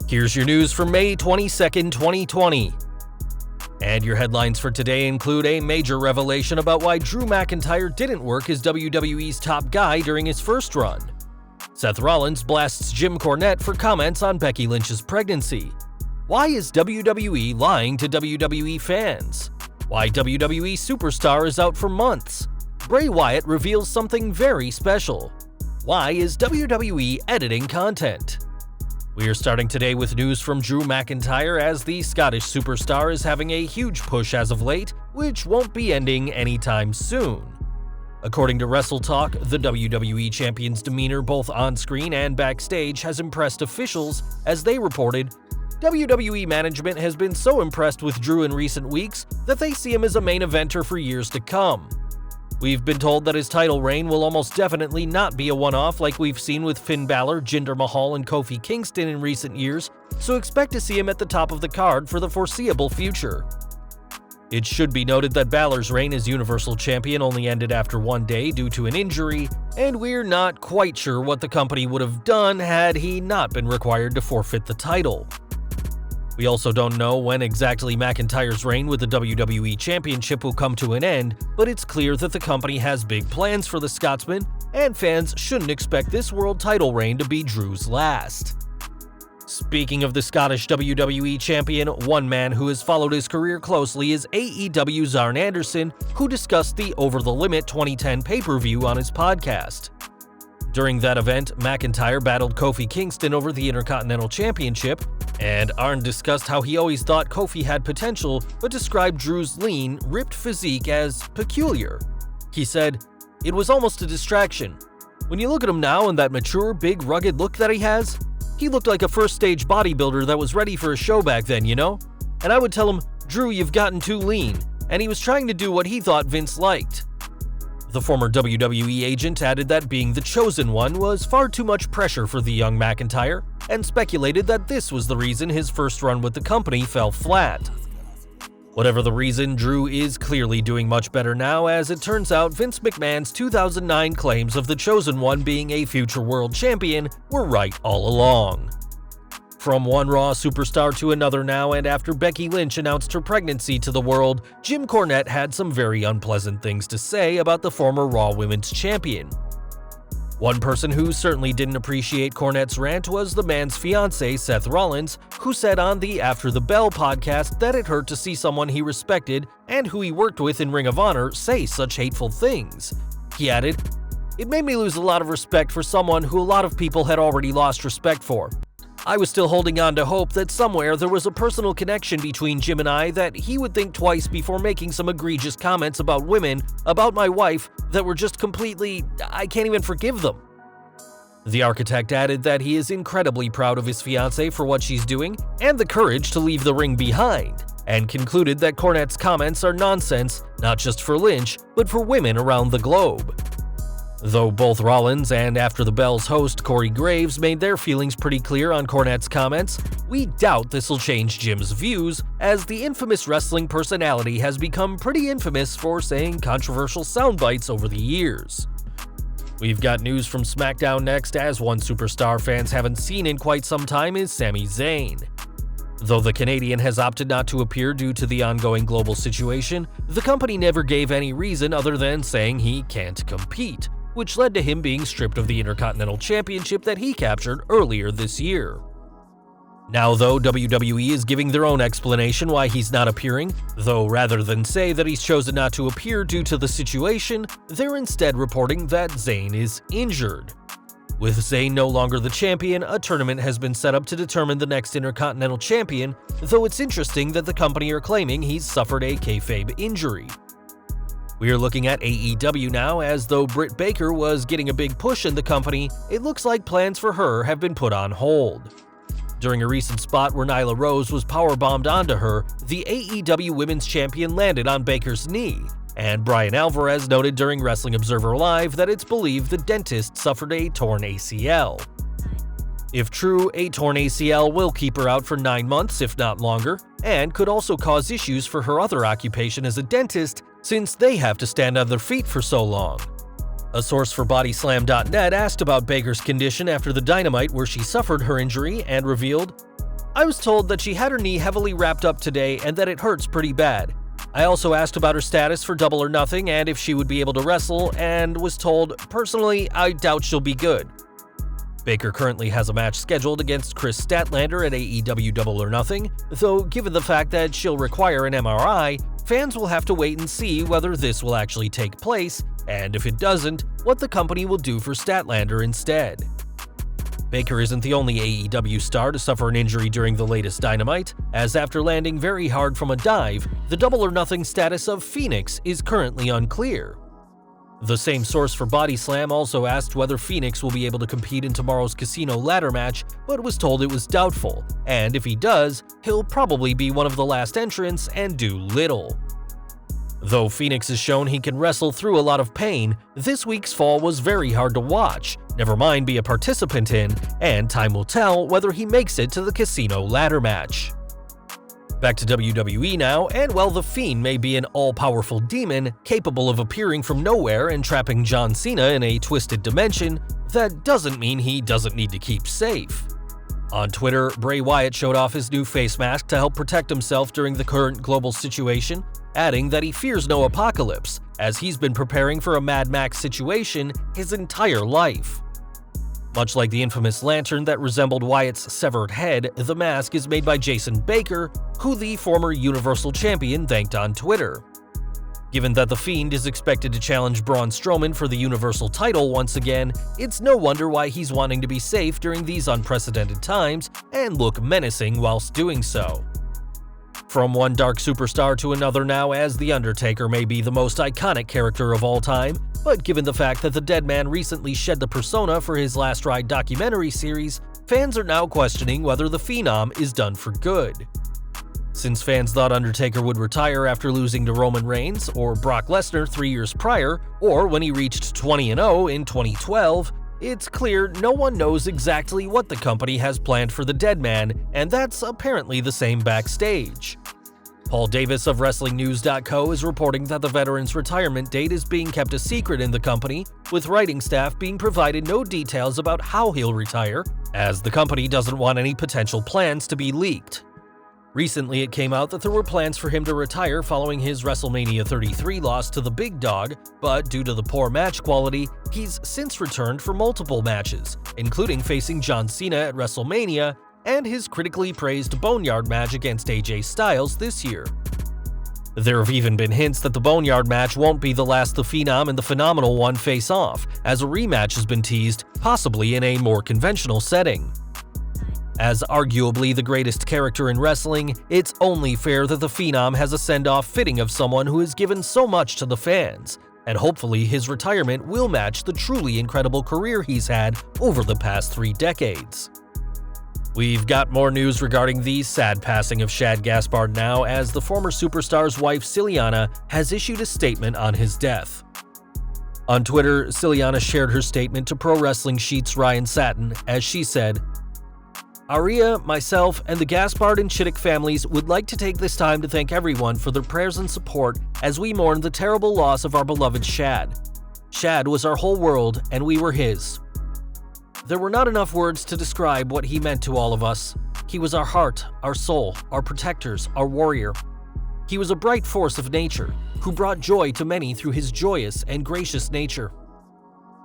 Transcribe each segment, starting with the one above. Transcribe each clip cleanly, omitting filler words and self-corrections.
Here's your news for May 22nd, 2020. And your headlines for today include a major revelation about why Drew McIntyre didn't work as WWE's top guy during his first run. Seth Rollins blasts Jim Cornette for comments on Becky Lynch's pregnancy. Why is WWE lying to WWE fans? Why WWE Superstar is out for months. Bray Wyatt reveals something very special. Why is WWE editing content? We are starting today with news from Drew McIntyre, as the Scottish superstar is having a huge push as of late, which won't be ending anytime soon. According to WrestleTalk, the WWE champion's demeanor both on-screen and backstage has impressed officials, as they reported, WWE management has been so impressed with Drew in recent weeks that they see him as a main eventer for years to come. We've been told that his title reign will almost definitely not be a one-off like we've seen with Finn Balor, Jinder Mahal, and Kofi Kingston in recent years, so expect to see him at the top of the card for the foreseeable future. It should be noted that Balor's reign as Universal Champion only ended after one day due to an injury, and we're not quite sure what the company would have done had he not been required to forfeit the title. We also don't know when exactly McIntyre's reign with the WWE Championship will come to an end, but it's clear that the company has big plans for the Scotsman, and fans shouldn't expect this world title reign to be Drew's last. Speaking of the Scottish WWE Champion, one man who has followed his career closely is AEW's Arn Anderson, who discussed the Over the Limit 2010 pay-per-view on his podcast. During that event, McIntyre battled Kofi Kingston over the Intercontinental Championship, and Arn discussed how he always thought Kofi had potential, but described Drew's lean, ripped physique as peculiar. He said, "It was almost a distraction. When you look at him now and that mature, big, rugged look that he looked like a first-stage bodybuilder that was ready for a show back then, you know? And I would tell him, 'Drew, you've gotten too lean,' and he was trying to do what he thought Vince liked." The former WWE agent added that being the chosen one was far too much pressure for the young McIntyre, and speculated that this was the reason his first run with the company fell flat. Whatever the reason, Drew is clearly doing much better now, as it turns out Vince McMahon's 2009 claims of the chosen one being a future world champion were right all along. From one Raw superstar to another now, and after Becky Lynch announced her pregnancy to the world, Jim Cornette had some very unpleasant things to say about the former Raw Women's Champion. One person who certainly didn't appreciate Cornette's rant was the man's fiancé, Seth Rollins, who said on the After the Bell podcast that it hurt to see someone he respected and who he worked with in Ring of Honor say such hateful things. He added, "It made me lose a lot of respect for someone who a lot of people had already lost respect for. I was still holding on to hope that somewhere there was a personal connection between Jim and I, that he would think twice before making some egregious comments about women, about my wife, that were just completely, I can't even forgive them." The architect added that he is incredibly proud of his fiancée for what she's doing and the courage to leave the ring behind, and concluded that Cornette's comments are nonsense, not just for Lynch, but for women around the globe. Though both Rollins and After the Bell's host Corey Graves made their feelings pretty clear on Cornette's comments, we doubt this'll change Jim's views, as the infamous wrestling personality has become pretty infamous for saying controversial sound bites over the years. We've got news from SmackDown next, as one superstar fans haven't seen in quite some time is Sami Zayn. Though the Canadian has opted not to appear due to the ongoing global situation, the company never gave any reason other than saying he can't compete, which led to him being stripped of the Intercontinental Championship that he captured earlier this year. Now though, WWE is giving their own explanation why he's not appearing, though rather than say that he's chosen not to appear due to the situation, they're instead reporting that Zayn is injured. With Zayn no longer the champion, a tournament has been set up to determine the next Intercontinental Champion, though it's interesting that the company are claiming he's suffered a kayfabe injury. We're looking at AEW now, as though Britt Baker was getting a big push in the company, it looks like plans for her have been put on hold. During a recent spot where Nyla Rose was powerbombed onto her, the AEW Women's Champion landed on Baker's knee, and Bryan Alvarez noted during Wrestling Observer Live that it's believed the dentist suffered a torn ACL. If true, a torn ACL will keep her out for 9 months, if not longer, and could also cause issues for her other occupation as a dentist, since they have to stand on their feet for so long. A source for Bodyslam.net asked about Baker's condition after the Dynamite where she suffered her injury and revealed, I was told that she had her knee heavily wrapped up today and that it hurts pretty bad. I also asked about her status for Double or Nothing and if she would be able to wrestle, and was told, personally, I doubt she'll be good. Baker currently has a match scheduled against Chris Statlander at AEW Double or Nothing, though given the fact that she'll require an MRI, fans will have to wait and see whether this will actually take place, and if it doesn't, what the company will do for Statlander instead. Baker isn't the only AEW star to suffer an injury during the latest Dynamite, as after landing very hard from a dive, the Double or Nothing status of Phoenix is currently unclear. The same source for Body Slam also asked whether Phoenix will be able to compete in tomorrow's Casino ladder match, but was told it was doubtful, and if he does, he'll probably be one of the last entrants and do little. Though Phoenix has shown he can wrestle through a lot of pain, this week's fall was very hard to watch, never mind be a participant in, and time will tell whether he makes it to the Casino ladder match. Back to WWE now, and while The Fiend may be an all-powerful demon capable of appearing from nowhere and trapping John Cena in a twisted dimension, that doesn't mean he doesn't need to keep safe. On Twitter, Bray Wyatt showed off his new face mask to help protect himself during the current global situation, adding that he fears no apocalypse, as he's been preparing for a Mad Max situation his entire life. Much like the infamous lantern that resembled Wyatt's severed head, the mask is made by Jason Baker, who the former Universal Champion thanked on Twitter. Given that The Fiend is expected to challenge Braun Strowman for the Universal title once again, it's no wonder why he's wanting to be safe during these unprecedented times and look menacing whilst doing so. From one dark superstar to another now, as The Undertaker may be the most iconic character of all time, but given the fact that the dead man recently shed the persona for his Last Ride documentary series, fans are now questioning whether the Phenom is done for good. Since fans thought Undertaker would retire after losing to Roman Reigns or Brock Lesnar 3 years prior, or when he reached 20-0 in 2012, it's clear no one knows exactly what the company has planned for the dead man, and that's apparently the same backstage. Paul Davis of WrestlingNews.co is reporting that the veteran's retirement date is being kept a secret in the company, with writing staff being provided no details about how he'll retire, as the company doesn't want any potential plans to be leaked. Recently, it came out that there were plans for him to retire following his WrestleMania 33 loss to the Big Dog, but due to the poor match quality, he's since returned for multiple matches, including facing John Cena at WrestleMania and his critically praised Boneyard match against AJ Styles this year. There have even been hints that the Boneyard match won't be the last the Phenom and the Phenomenal One face off, as a rematch has been teased, possibly in a more conventional setting. As arguably the greatest character in wrestling, it's only fair that the Phenom has a send-off fitting of someone who has given so much to the fans, and hopefully his retirement will match the truly incredible career he's had over the past 3 decades. We've got more news regarding the sad passing of Shad Gaspard now, as the former superstar's wife Ciliana has issued a statement on his death. On Twitter, Ciliana shared her statement to Pro Wrestling Sheet's Ryan Satin, as she said, "Aria, myself, and the Gaspard and Chittick families would like to take this time to thank everyone for their prayers and support as we mourn the terrible loss of our beloved Shad. Shad was our whole world, and we were his. There were not enough words to describe what he meant to all of us. He was our heart, our soul, our protectors, our warrior. He was a bright force of nature, who brought joy to many through his joyous and gracious nature.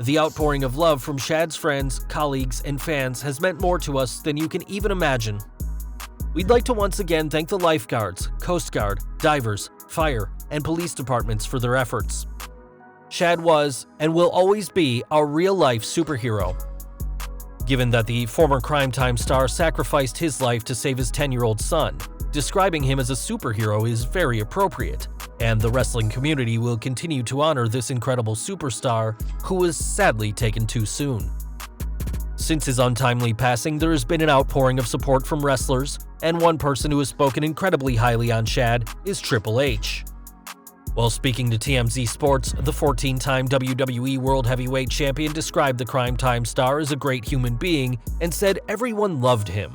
The outpouring of love from Shad's friends, colleagues, and fans has meant more to us than you can even imagine. We'd like to once again thank the lifeguards, Coast Guard, divers, fire, and police departments for their efforts. Shad was, and will always be, our real-life superhero." Given that the former Crime Time star sacrificed his life to save his 10-year-old son, describing him as a superhero is very appropriate, and the wrestling community will continue to honor this incredible superstar who was sadly taken too soon. Since his untimely passing, there has been an outpouring of support from wrestlers, and one person who has spoken incredibly highly on Shad is Triple H. While speaking to TMZ Sports, the 14-time WWE World Heavyweight Champion described the Crime Time star as a great human being and said everyone loved him.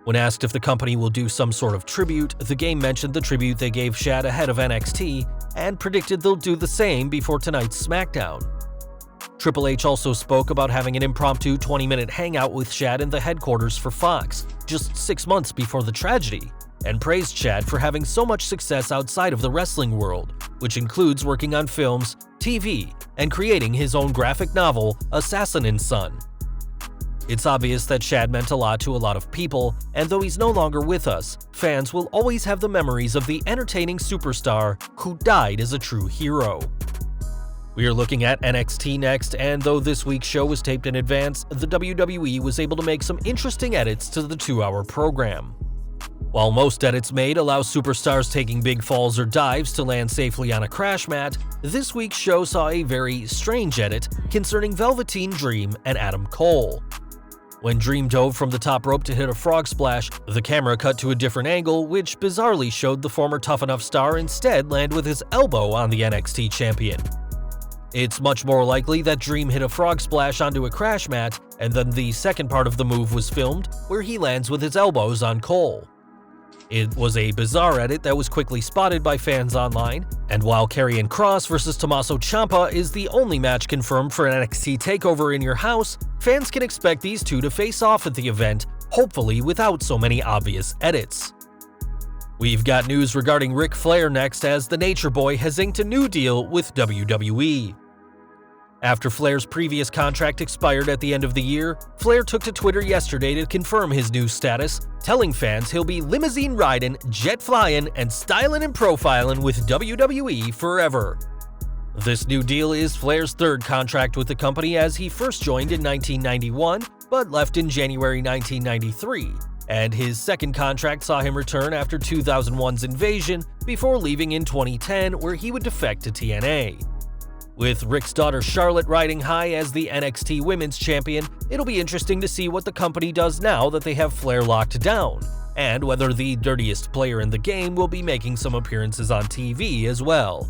When asked if the company will do some sort of tribute, the game mentioned the tribute they gave Shad ahead of NXT and predicted they'll do the same before tonight's SmackDown. Triple H also spoke about having an impromptu 20-minute hangout with Chad in the headquarters for Fox, just 6 months before the tragedy, and praised Chad for having so much success outside of the wrestling world, which includes working on films, TV, and creating his own graphic novel, Assassin & Son. It's obvious that Chad meant a lot to a lot of people, and though he's no longer with us, fans will always have the memories of the entertaining superstar who died as a true hero. We are looking at NXT next, and though this week's show was taped in advance, the WWE was able to make some interesting edits to the 2-hour program. While most edits made allow superstars taking big falls or dives to land safely on a crash mat, this week's show saw a very strange edit concerning Velveteen Dream and Adam Cole. When Dream dove from the top rope to hit a frog splash, the camera cut to a different angle, which bizarrely showed the former Tough Enough star instead land with his elbow on the NXT champion. It's much more likely that Dream hit a frog splash onto a crash mat, and then the second part of the move was filmed, where he lands with his elbows on Cole. It was a bizarre edit that was quickly spotted by fans online, and while Karrion Kross vs Tommaso Ciampa is the only match confirmed for an NXT TakeOver in your house, fans can expect these two to face off at the event, hopefully without so many obvious edits. We've got news regarding Ric Flair next, as the Nature Boy has inked a new deal with WWE. After Flair's previous contract expired at the end of the year, Flair took to Twitter yesterday to confirm his new status, telling fans he'll be limousine riding, jet flying, and styling and profiling with WWE forever. This new deal is Flair's third contract with the company, as he first joined in 1991 but left in January 1993, and his second contract saw him return after 2001's Invasion before leaving in 2010, where he would defect to TNA. With Ric's daughter Charlotte riding high as the NXT Women's Champion, it'll be interesting to see what the company does now that they have Flair locked down, and whether the dirtiest player in the game will be making some appearances on TV as well.